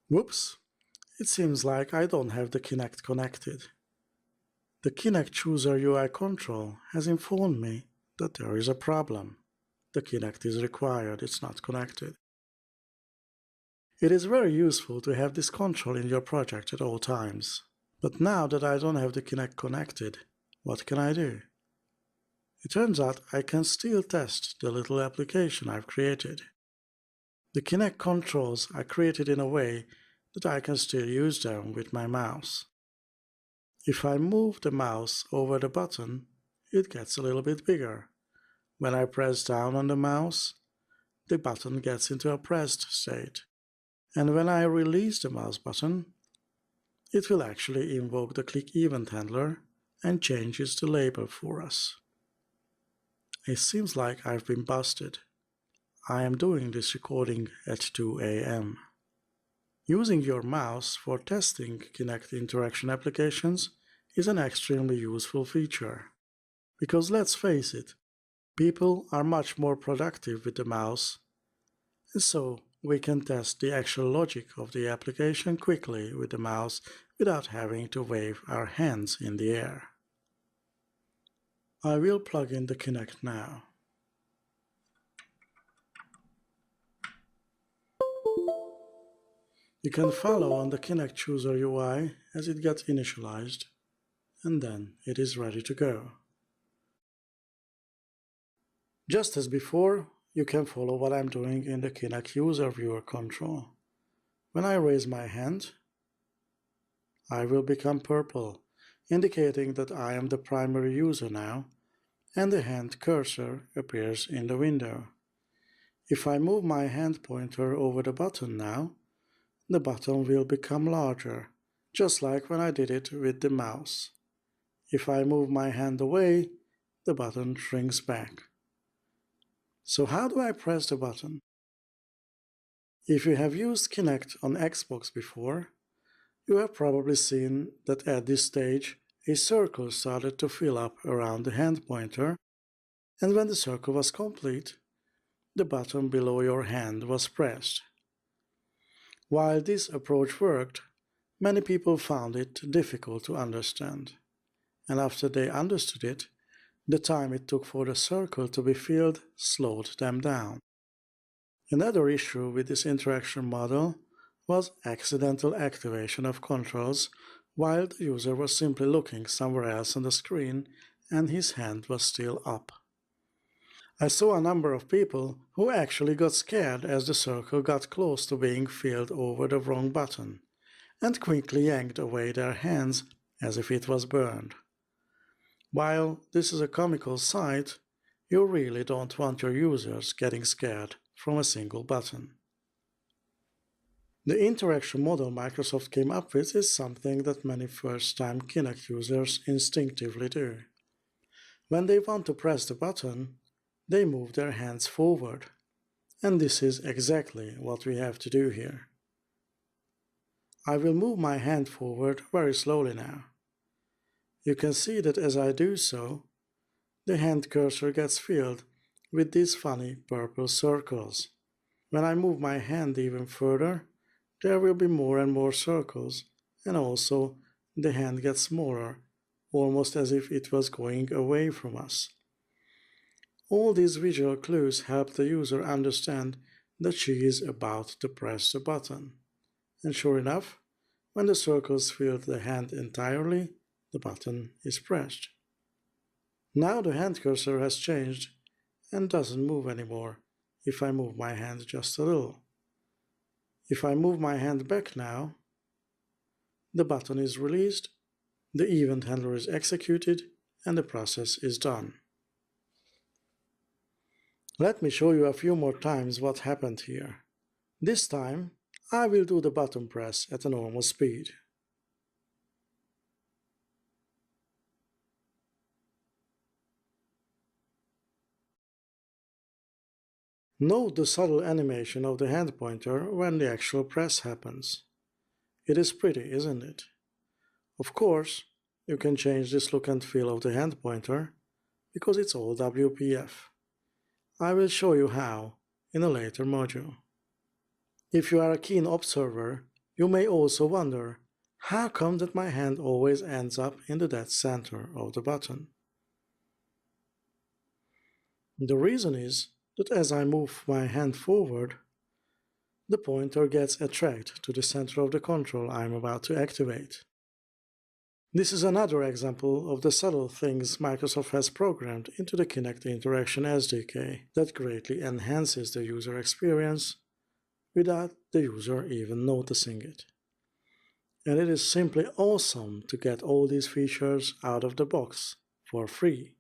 Whoops, it seems like I don't have the Kinect connected. The Kinect Chooser UI control has informed me that there is a problem. The Kinect is required, it's not connected. It is very useful to have this control in your project at all times. But now that I don't have the Kinect connected, what can I do? It turns out I can still test the little application I've created. The Kinect controls are created in a way that I can still use them with my mouse. If I move the mouse over the button, it gets a little bit bigger. When I press down on the mouse, the button gets into a pressed state. And when I release the mouse button, it will actually invoke the click event handler and changes the label for us. It seems like I've been busted. I am doing this recording at 2 a.m. Using your mouse for testing Kinect interaction applications is an extremely useful feature. Because let's face it, people are much more productive with the mouse, and so we can test the actual logic of the application quickly with the mouse without having to wave our hands in the air. I will plug in the Kinect now. You can follow on the Kinect Chooser UI as it gets initialized, and then it is ready to go. Just as before, you can follow what I'm doing in the Kinect User Viewer control. When I raise my hand, I will become purple, indicating that I am the primary user now, and the hand cursor appears in the window. If I move my hand pointer over the button now, the button will become larger, just like when I did it with the mouse. If I move my hand away, the button shrinks back. So how do I press the button? If you have used Kinect on Xbox before, you have probably seen that at this stage a circle started to fill up around the hand pointer, and when the circle was complete, the button below your hand was pressed. While this approach worked, many people found it difficult to understand, and after they understood it, the time it took for the circle to be filled slowed them down. Another issue with this interaction model was accidental activation of controls while the user was simply looking somewhere else on the screen and his hand was still up. I saw a number of people who actually got scared as the circle got close to being filled over the wrong button, and quickly yanked away their hands as if it was burned. While this is a comical sight, you really don't want your users getting scared from a single button. The interaction model Microsoft came up with is something that many first-time Kinect users instinctively do. When they want to press the button, they move their hands forward, and this is exactly what we have to do here. I will move my hand forward very slowly now. You can see that as I do so, the hand cursor gets filled with these funny purple circles. When I move my hand even further, there will be more and more circles, and also the hand gets smaller, almost as if it was going away from us. All these visual clues help the user understand that she is about to press the button. And sure enough, when the circles fill the hand entirely, the button is pressed. Now the hand cursor has changed and doesn't move anymore if I move my hand just a little. If I move my hand back now, the button is released, the event handler is executed, and the process is done. Let me show you a few more times what happened here. This time, I will do the button press at a normal speed. Note the subtle animation of the hand pointer when the actual press happens. It is pretty, isn't it? Of course, you can change this look and feel of the hand pointer, because it's all WPF. I will show you how in a later module. If you are a keen observer, You may also wonder, how come that my hand always ends up in the dead center of the button? The reason is that as I move my hand forward, the pointer gets attracted to the center of the control I'm about to activate. This is another example of the subtle things Microsoft has programmed into the Kinect Interaction SDK that greatly enhances the user experience without the user even noticing it. And it is simply awesome to get all these features out of the box for free.